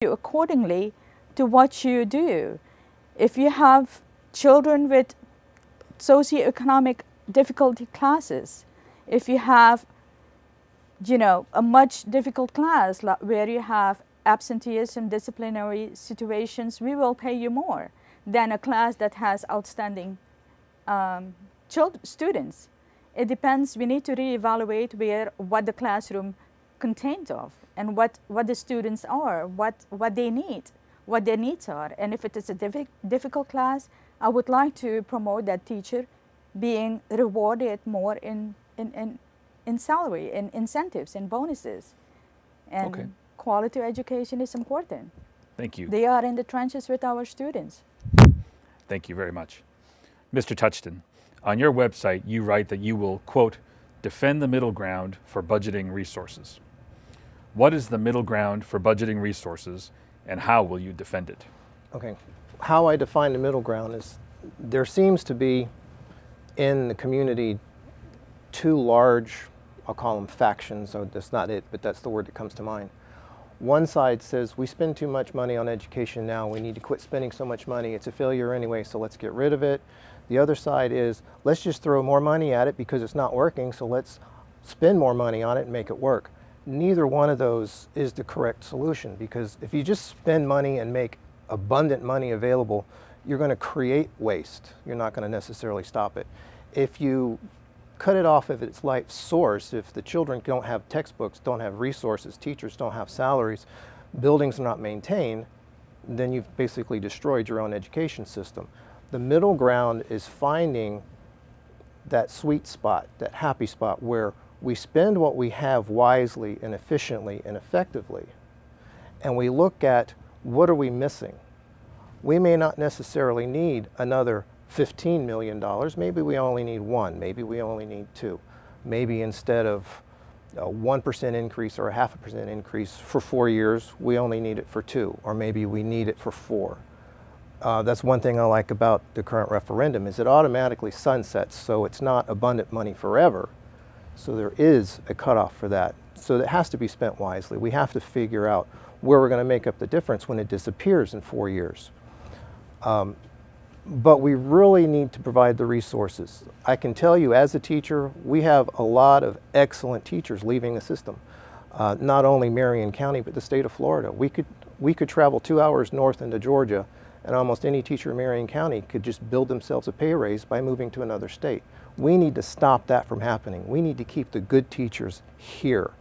you accordingly to what you do. If you have children with socioeconomic difficulty classes, if you have, a much difficult class where you have absenteeism, disciplinary situations, we will pay you more than a class that has outstanding students. It depends. We need to reevaluate what the classroom contains of and what the students are, what they need, what their needs are. And if it is a difficult class, I would like to promote that teacher being rewarded more in salary, in incentives, in bonuses. And okay. Quality education is important. Thank you. They are in the trenches with our students. Thank you very much. Mr. Touchton, on your website, you write that you will, quote, defend the middle ground for budgeting resources. What is the middle ground for budgeting resources, and how will you defend it? Okay. How I define the middle ground is there seems to be in the community two large, I'll call them factions, so that's not it, but that's the word that comes to mind. One side says we spend too much money on education now, we need to quit spending so much money, it's a failure anyway, so let's get rid of it. The other side is let's just throw more money at it because it's not working, so let's spend more money on it and make it work. Neither one of those is the correct solution, because if you just spend money and make abundant money available, you're going to create waste. You're not going to necessarily stop it. If you cut it off of its life source, if the children don't have textbooks, don't have resources, teachers don't have salaries, buildings are not maintained, then you've basically destroyed your own education system. The middle ground is finding that sweet spot, that happy spot where we spend what we have wisely and efficiently and effectively, and we look at what are we missing. We may not necessarily need another $15 million, maybe we only need one, maybe we only need two. Maybe instead of a 1% increase or a 0.5% increase for 4 years, we only need it for 2, or maybe we need it for 4. That's one thing I like about the current referendum is it automatically sunsets, so it's not abundant money forever. So there is a cutoff for that. So it has to be spent wisely. We have to figure out where we're going to make up the difference when it disappears in 4 years. But we really need to provide the resources. I can tell you as a teacher, we have a lot of excellent teachers leaving the system. Not only Marion County, but the state of Florida. We could travel 2 hours north into Georgia, and almost any teacher in Marion County could just build themselves a pay raise by moving to another state. We need to stop that from happening. We need to keep the good teachers here.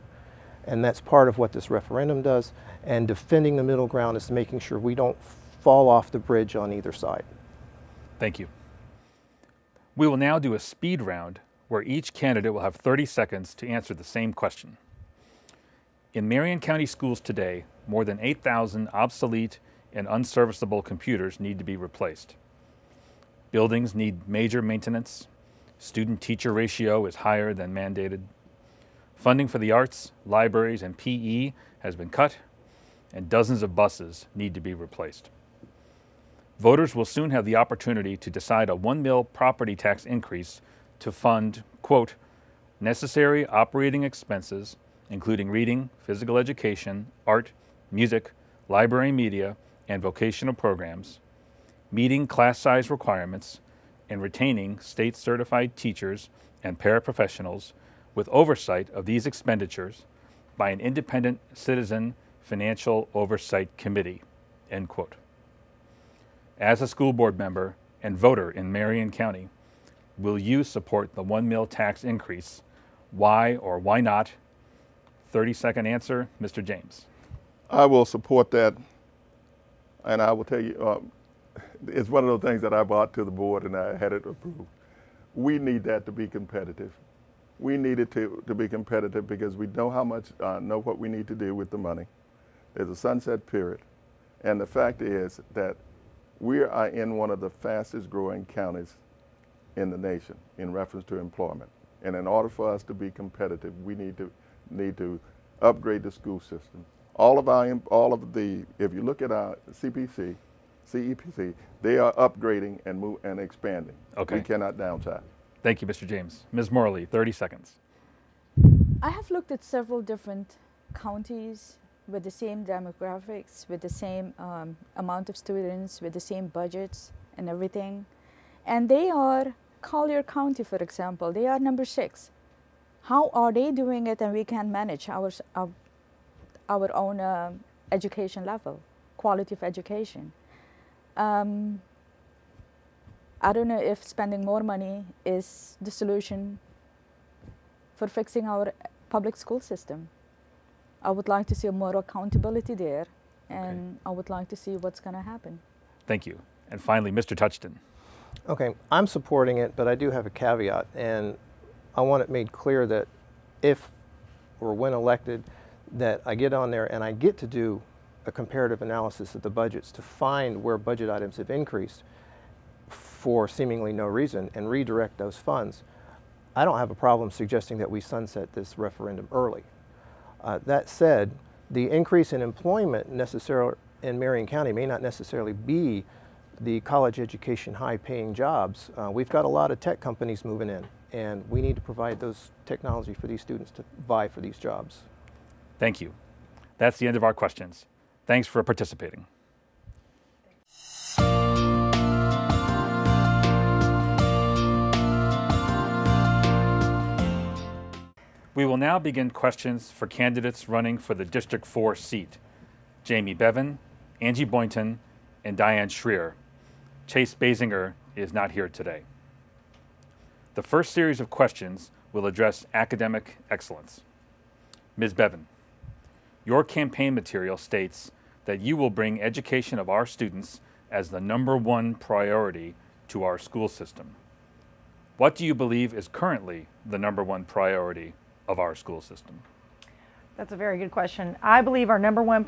And that's part of what this referendum does. And defending the middle ground is making sure we don't fall off the bridge on either side. Thank you. We will now do a speed round where each candidate will have 30 seconds to answer the same question. In Marion County schools today, more than 8,000 obsolete and unserviceable computers need to be replaced. Buildings need major maintenance. Student-teacher ratio is higher than mandated. Funding for the arts, libraries, and PE has been cut, and dozens of buses need to be replaced. Voters will soon have the opportunity to decide a $1 mil property tax increase to fund, quote, necessary operating expenses, including reading, physical education, art, music, library media, and vocational programs, meeting class size requirements, and retaining state-certified teachers and paraprofessionals with oversight of these expenditures by an independent citizen financial oversight committee, end quote. As a school board member and voter in Marion County, will you support the $1 mil tax increase? Why or why not? 30-second answer, Mr. James. I will support that, and I will tell you, it's one of those things that I brought to the board and I had it approved. We need that to be competitive. We need it to be competitive because we know how much, know what we need to do with the money. There's a sunset period. And the fact is that we are in one of the fastest growing counties in the nation in reference to employment. And in order for us to be competitive, we need to upgrade the school system. If you look at our CPC, CEPC, they are upgrading and expanding. Okay. We cannot downsize. Thank you, Mr. James. Ms. Morley, 30 seconds. I have looked at several different counties with the same demographics, with the same amount of students, with the same budgets and everything. And they are, Collier County, for example, they are number 6. How are they doing it and we can manage our own education level, quality of education? I don't know if spending more money is the solution for fixing our public school system. I would like to see more accountability there, and I would like to see what's going to happen. Thank you. And finally, Mr. Touchton. Okay, I'm supporting it, but I do have a caveat, and I want it made clear that if or when elected, that I get on there and I get to do a comparative analysis of the budgets to find where budget items have increased for seemingly no reason and redirect those funds. I don't have a problem suggesting that we sunset this referendum early. That said, the increase in employment necessarily in Marion County may not necessarily be the college education high-paying jobs. We've got a lot of tech companies moving in, and we need to provide those technology for these students to vie for these jobs. Thank you. That's the end of our questions. Thanks for participating. We will now begin questions for candidates running for the District 4 seat. Jamie Bevan, Angie Boynton, and Diane Schreer. Chase Basinger is not here today. The first series of questions will address academic excellence. Ms. Bevan, your campaign material states that you will bring education of our students as the #1 priority to our school system. What do you believe is currently the #1 priority of our school system? That's a very good question. I believe our #1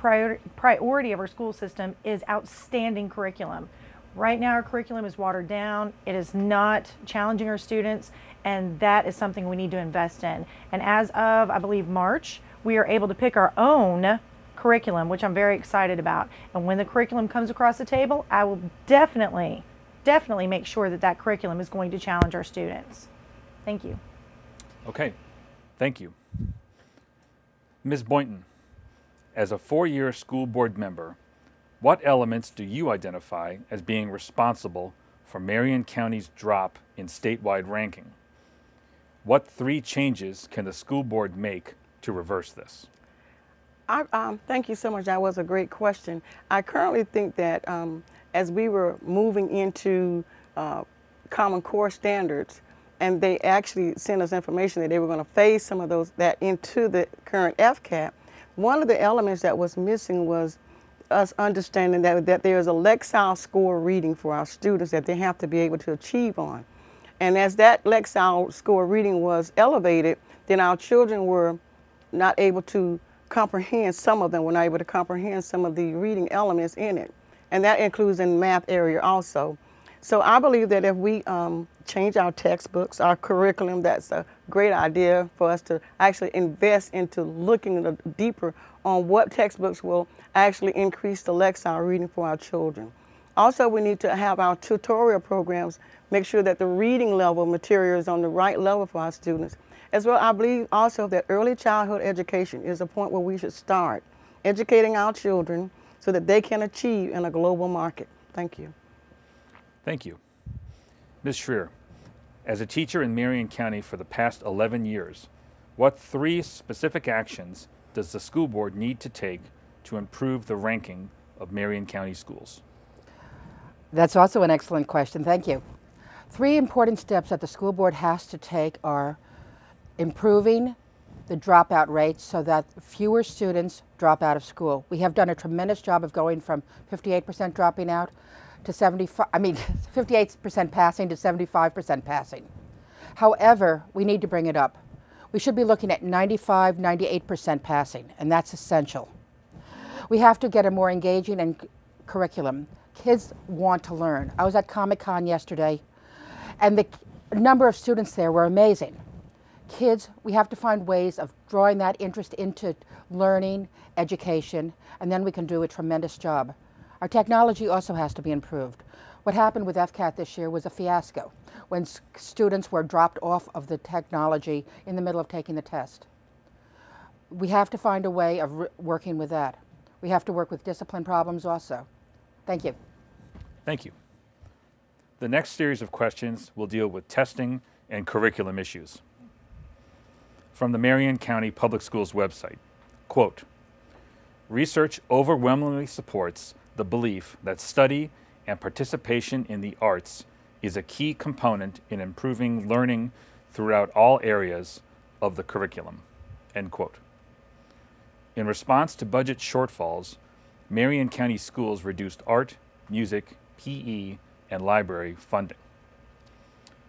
priority of our school system is outstanding curriculum. Right now our curriculum is watered down. It is not challenging our students, and that is something we need to invest in. And as of, I believe, March, we are able to pick our own curriculum, which I'm very excited about. And when the curriculum comes across the table, I will definitely make sure that that curriculum is going to challenge our students. Thank you. Okay, thank you. Ms. Boynton, as a 4-year school board member, what elements do you identify as being responsible for Marion County's drop in statewide ranking? What 3 changes can the school board make to reverse this? Thank you so much. That was a great question. I currently think that as we were moving into Common Core standards, and they actually sent us information that they were going to phase some of that into the current FCAT, one of the elements that was missing was us understanding that there's a Lexile score reading for our students that they have to be able to achieve on. And as that Lexile score reading was elevated, then our children were not able to comprehend, some of them were not able to comprehend some of the reading elements in it. And that includes in the math area also. So I believe that if we change our textbooks, our curriculum, that's a great idea for us to actually invest into looking deeper on what textbooks will actually increase the Lexile reading for our children. Also, we need to have our tutorial programs make sure that the reading level material is on the right level for our students. As well, I believe also that early childhood education is a point where we should start educating our children so that they can achieve in a global market. Thank you. Thank you. Ms. Schreer, as a teacher in Marion County for the past 11 years, what 3 specific actions does the school board need to take to improve the ranking of Marion County schools? That's also an excellent question. Thank you. 3 important steps that the school board has to take are improving the dropout rates so that fewer students drop out of school. We have done a tremendous job of going from 58% dropping out to 58% passing to 75% passing. However, we need to bring it up. We should be looking at 95, 98% passing, and that's essential. We have to get a more engaging curriculum. Kids want to learn. I was at Comic-Con yesterday, and the number of students there were amazing. Kids, we have to find ways of drawing that interest into learning, education, and then we can do a tremendous job. Our technology also has to be improved. What happened with FCAT this year was a fiasco when students were dropped off of the technology in the middle of taking the test. we have to find a way of working with that. We have to work with discipline problems also. Thank you. Thank you. The next series of questions will deal with testing and curriculum issues. From the Marion County Public Schools website, quote, research overwhelmingly supports the belief that study and participation in the arts is a key component in improving learning throughout all areas of the curriculum, end quote. In response to budget shortfalls, Marion County Schools reduced art, music, PE, and library funding.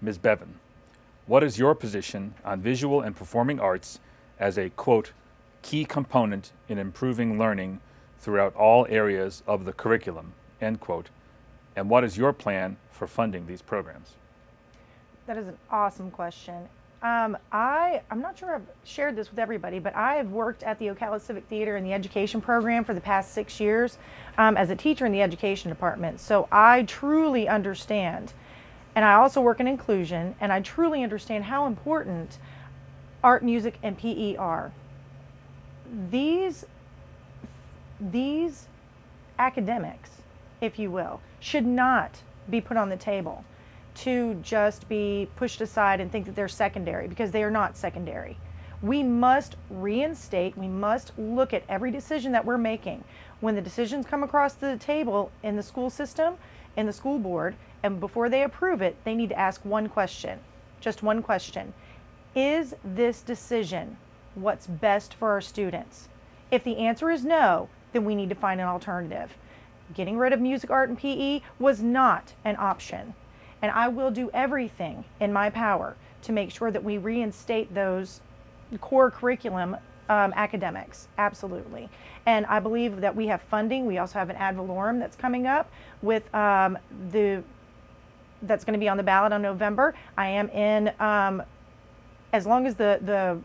Ms. Bevan, what is your position on visual and performing arts as a, quote, key component in improving learning throughout all areas of the curriculum, end quote, and what is your plan for funding these programs? That is an awesome question. I'm not sure I've shared this with everybody, but I have worked at the Ocala Civic Theater in the education program for the past 6 years as a teacher in the education department. So I truly understand, and I also work in inclusion, and I truly understand how important art, music, and PE are. These academics, if you will, should not be put on the table to just be pushed aside and think that they're secondary, because they are not secondary. We must reinstate, we must look at every decision that we're making. When the decisions come across the table in the school system, in the school board, and before they approve it, they need to ask one question, just one question. Is this decision what's best for our students? If the answer is no, then we need to find an alternative. Getting rid of music, art, and PE was not an option. And I will do everything in my power to make sure that we reinstate those core curriculum academics, absolutely. And I believe that we have funding. We also have an ad valorem that's coming up with that's going to be on the ballot on November. I am in, as long as there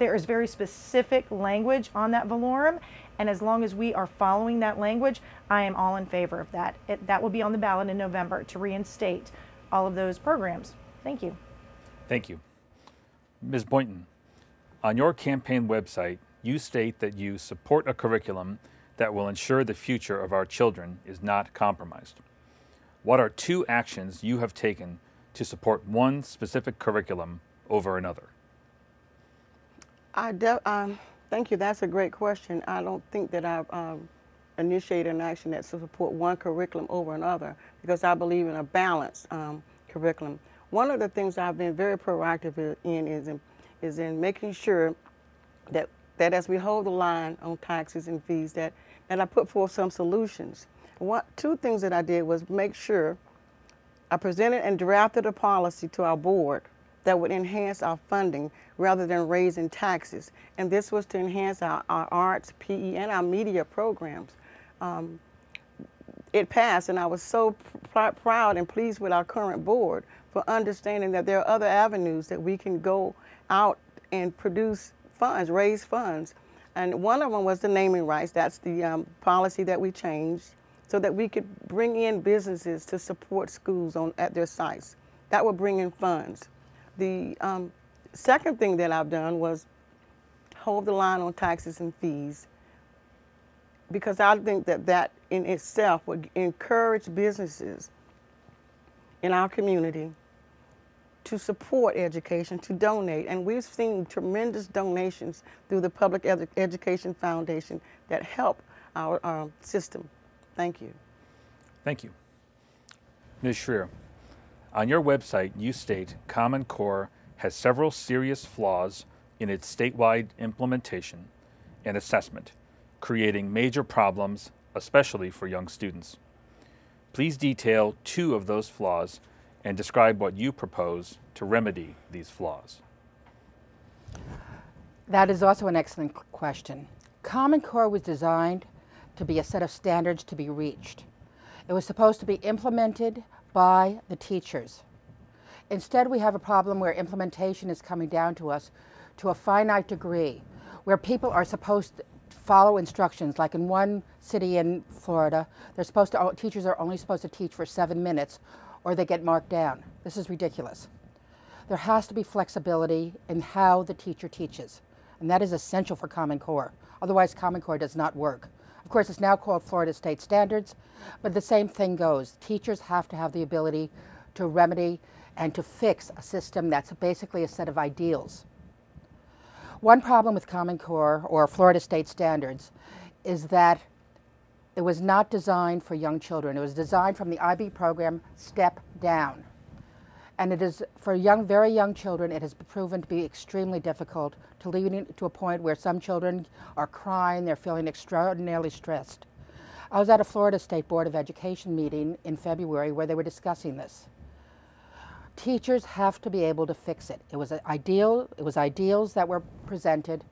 is very specific language on that valorem, and as long as we are following that language, I am all in favor of that. That will be on the ballot in November to reinstate all of those programs. Thank you. Thank you. Ms. Boynton, on your campaign website, you state that you support a curriculum that will ensure the future of our children is not compromised. What are 2 actions you have taken to support one specific curriculum over another? Thank you. That's a great question. I don't think that I've initiated an action that support one curriculum over another, because I believe in a balanced curriculum. One of the things I've been very proactive in is in making sure that as we hold the line on taxes and fees, that I put forth some solutions. 2 things that I did was make sure I presented and drafted a policy to our board that would enhance our funding rather than raising taxes. And this was to enhance our arts, PE, and our media programs. It passed, and I was so proud and pleased with our current board for understanding that there are other avenues that we can go out and produce funds, raise funds. And one of them was the naming rights. That's the policy that we changed so that we could bring in businesses to support schools at their sites. That would bring in funds. The second thing that I've done was hold the line on taxes and fees, because I think that in itself would encourage businesses in our community to support education, to donate. And we've seen tremendous donations through the Public Education Foundation that help our system. Thank you. Thank you. Ms. Schreer, on your website, you state Common Core has several serious flaws in its statewide implementation and assessment, creating major problems, especially for young students. Please detail 2 of those flaws and describe what you propose to remedy these flaws. That is also an excellent question. Common Core was designed to be a set of standards to be reached. It was supposed to be implemented by the teachers. Instead, we have a problem where implementation is coming down to us to a finite degree, where people are supposed to follow instructions. Like in one city in Florida, teachers are only supposed to teach for 7 minutes, or they get marked down. This is ridiculous. There has to be flexibility in how the teacher teaches. and that is essential for Common Core. Otherwise, Common Core does not work. Of course, it's now called Florida State Standards, but the same thing goes. Teachers have to have the ability to remedy and to fix a system that's basically a set of ideals. One problem with Common Core or Florida State Standards is that it was not designed for young children. It was designed from the IB program step down. And it is, for very young children, it has proven to be extremely difficult, to leading to a point where some children are crying, they're feeling extraordinarily stressed. I was at a Florida State Board of Education meeting in February where they were discussing this. Teachers have to be able to fix it. It was ideals that were presented.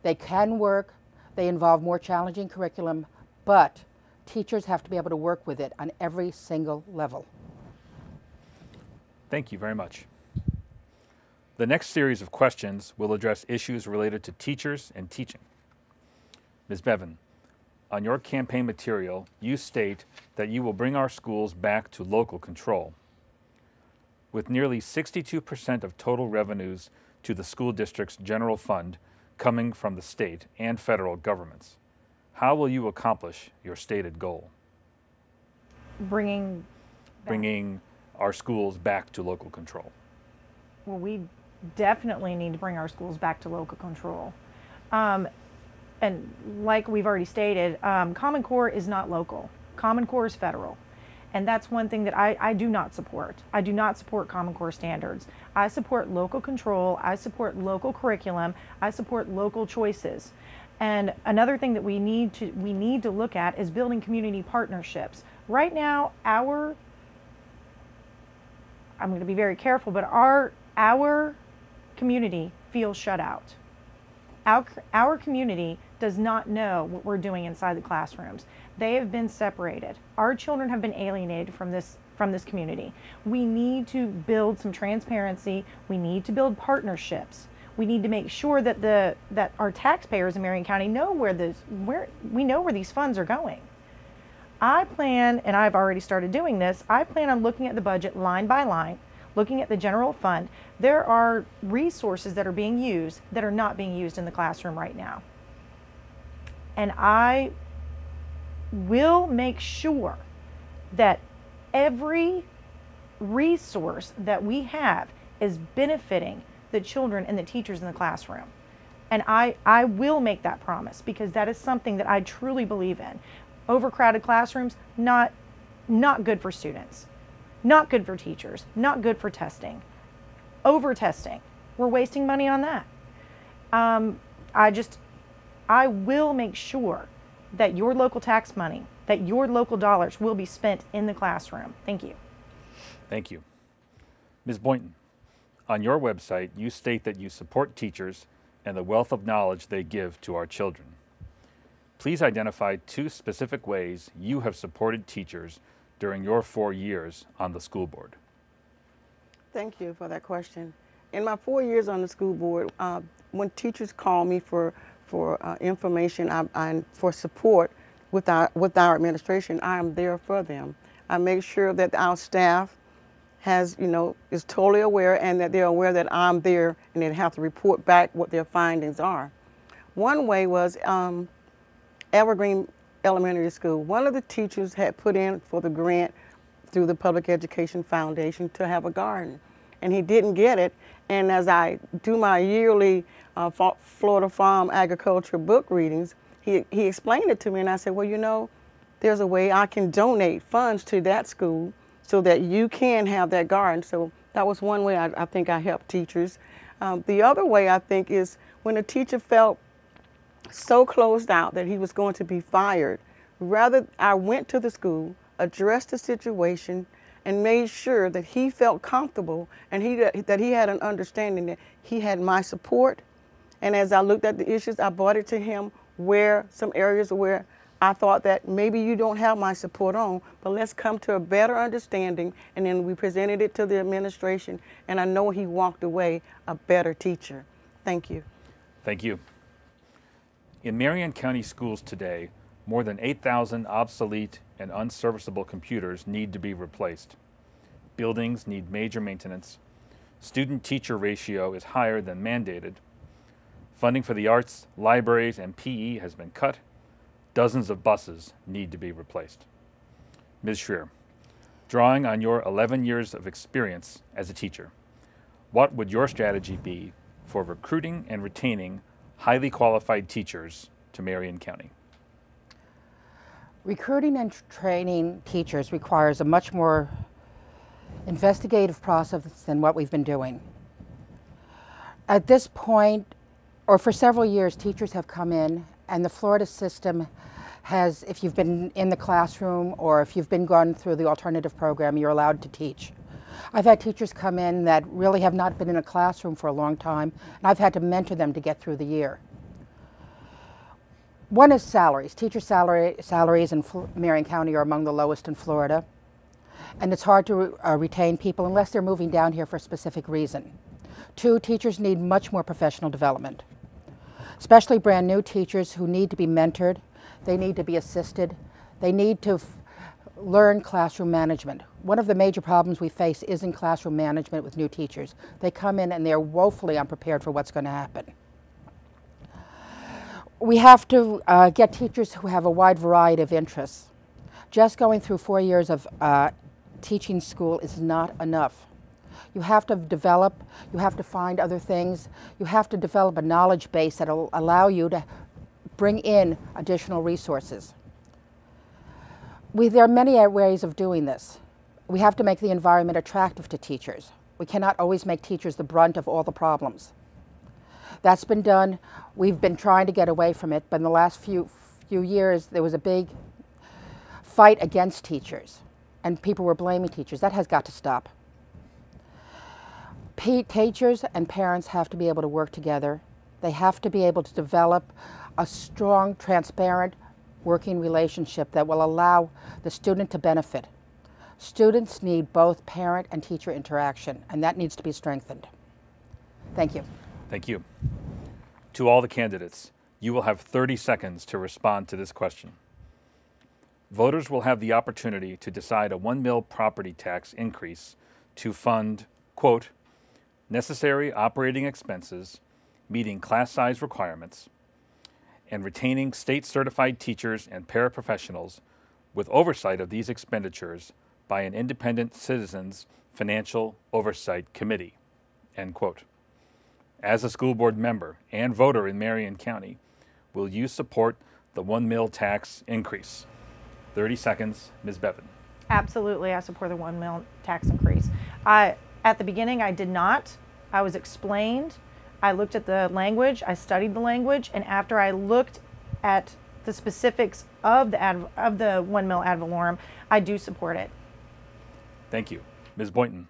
They can work, they involve more challenging curriculum, but teachers have to be able to work with it on every single level. Thank you very much. The next series of questions will address issues related to teachers and teaching. Ms. Bevan, on your campaign material, you state that you will bring our schools back to local control. With nearly 62% of total revenues to the school district's general fund coming from the state and federal governments, how will you accomplish your stated goal? Bringing our schools back to local control. Well, we definitely need to bring our schools back to local control. And like we've already stated, Common Core is not local. Common Core is federal. And that's one thing that I do not support. I do not support Common Core standards. I support local control. I support local curriculum. I support local choices. And another thing that we need to look at is building community partnerships. Right now, I'm going to be very careful, but our community feels shut out. Our community does not know what we're doing inside the classrooms. They have been separated. Our children have been alienated from this community. We need to build some transparency. We need to build partnerships. We need to make sure that our taxpayers in Marion County know where these funds are going. I plan, and I've already started doing this, I plan on looking at the budget line by line, looking at the general fund. There are resources that are being used that are not being used in the classroom right now. And I will make sure that every resource that we have is benefiting the children and the teachers in the classroom. And I will make that promise, because that is something that I truly believe in. Overcrowded classrooms, not good for students, not good for teachers, not good for testing. Over-testing, we're wasting money on that. I will make sure that your local tax money, that your local dollars will be spent in the classroom. Thank you. Thank you. Ms. Boynton, on your website, you state that you support teachers and the wealth of knowledge they give to our children. Please identify 2 specific ways you have supported teachers during your 4 years on the school board. Thank you for that question. In my 4 years on the school board, when teachers call me for information and for support with our administration, I am there for them. I make sure that our staff is totally aware, and that they're aware that I'm there, and they have to report back what their findings are. One way was Evergreen Elementary School. One of the teachers had put in for the grant through the Public Education Foundation to have a garden, and he didn't get it. And as I do my yearly Florida Farm Agriculture book readings, he explained it to me, and I said, well, there's a way I can donate funds to that school so that you can have that garden. So that was one way I think I helped teachers. The other way, I think, is when a teacher felt so closed out that he was going to be fired, rather I went to the school, addressed the situation, and made sure that he felt comfortable, and that he had an understanding that he had my support. And as I looked at the issues, I brought it to him some areas where I thought that maybe you don't have my support on, but let's come to a better understanding. And then we presented it to the administration, and I know he walked away a better teacher. Thank you. Thank you. In Marion County schools today, more than 8,000 obsolete and unserviceable computers need to be replaced. Buildings need major maintenance. Student-teacher ratio is higher than mandated. Funding for the arts, libraries, and PE has been cut. Dozens of buses need to be replaced. Ms. Schreer, drawing on your 11 years of experience as a teacher, what would your strategy be for recruiting and retaining highly qualified teachers to Marion County? Recruiting and training teachers requires a much more investigative process than what we've been doing. At this point, or for several years, teachers have come in, and the Florida system has, if you've been in the classroom or if you've been gone through the alternative program, you're allowed to teach. I've had teachers come in that really have not been in a classroom for a long time, and I've had to mentor them to get through the year. One is salaries. Teacher salaries in Marion County are among the lowest in Florida, and it's hard to retain people unless they're moving down here for a specific reason. Two, teachers need much more professional development, especially brand new teachers who need to be mentored. They need to be assisted. They need to learn classroom management. One of the major problems we face is in classroom management with new teachers. They come in and they're woefully unprepared for what's going to happen. We have to get teachers who have a wide variety of interests. Just going through 4 years of teaching school is not enough. You have to develop, you have to find other things, you have to develop a knowledge base that will allow you to bring in additional resources. There are many ways of doing this. We have to make the environment attractive to teachers. We cannot always make teachers the brunt of all the problems. That's been done. We've been trying to get away from it, but in the last few years there was a big fight against teachers, and people were blaming teachers. That has got to stop. Teachers and parents have to be able to work together. They have to be able to develop a strong, transparent working relationship that will allow the student to benefit. Students need both parent and teacher interaction, and that needs to be strengthened. Thank you. Thank you. To all the candidates, you will have 30 seconds to respond to this question. Voters will have the opportunity to decide a 1 mil property tax increase to fund, quote, necessary operating expenses, meeting class size requirements, and retaining state-certified teachers and paraprofessionals with oversight of these expenditures by an independent citizens financial oversight committee, end quote. As a school board member and voter in Marion County, will you support the 1 mil tax increase? 30 seconds, Ms. Bevan. Absolutely, I support the 1 mil tax increase. At the beginning, I did not. I was explained. I looked at the language. I studied the language, and after I looked at the specifics of the 1 mil ad valorem, I do support it. Thank you, Ms. Boynton.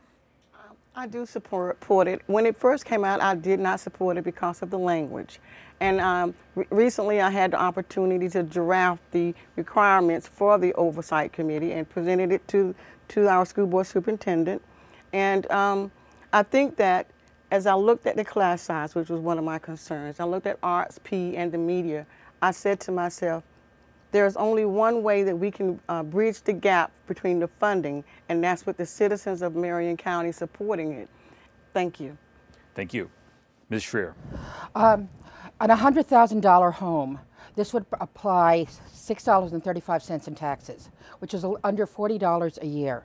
I do support it. When it first came out, I did not support it because of the language. And recently I had the opportunity to draft the requirements for the oversight committee and presented it to our school board superintendent. And I think that as I looked at the class size, which was one of my concerns, I looked at arts, PE, and the media, I said to myself, there's only one way that we can bridge the gap between the funding, and that's with the citizens of Marion County supporting it. Thank you. Thank you. Ms. Schreer. On a $100,000 home, this would apply $6.35 in taxes, which is under $40 a year.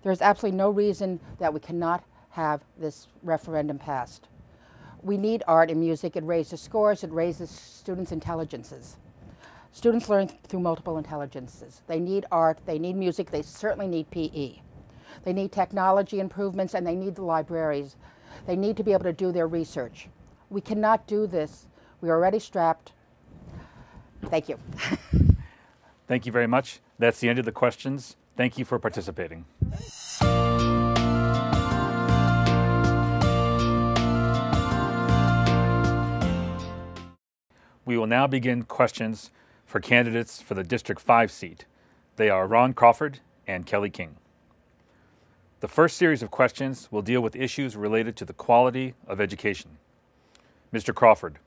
There's absolutely no reason that we cannot have this referendum passed. We need art and music. It raises scores. It raises students' intelligences. Students learn through multiple intelligences. They need art, they need music, they certainly need PE. They need technology improvements, and they need the libraries. They need to be able to do their research. We cannot do this. We are already strapped. Thank you. Thank you very much. That's the end of the questions. Thank you for participating. We will now begin questions for candidates for the District 5 seat. They are Ron Crawford and Kelly King. The first series of questions will deal with issues related to the quality of education. Mr. Crawford,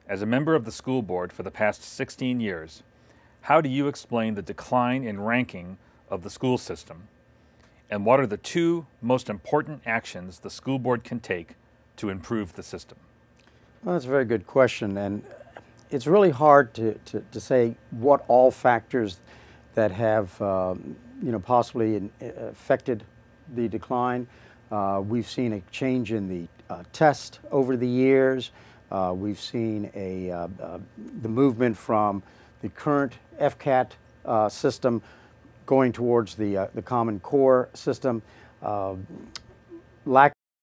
as a member of the school board for the past 16 years, how do you explain the decline in ranking of the school system? And what are the two most important actions the school board can take to improve the system? Well, that's a very good question, and it's really hard to say what all factors that have possibly affected the decline. We've seen a change in the test over the years. We've seen the movement from the current FCAT system going towards the Common Core system. Lack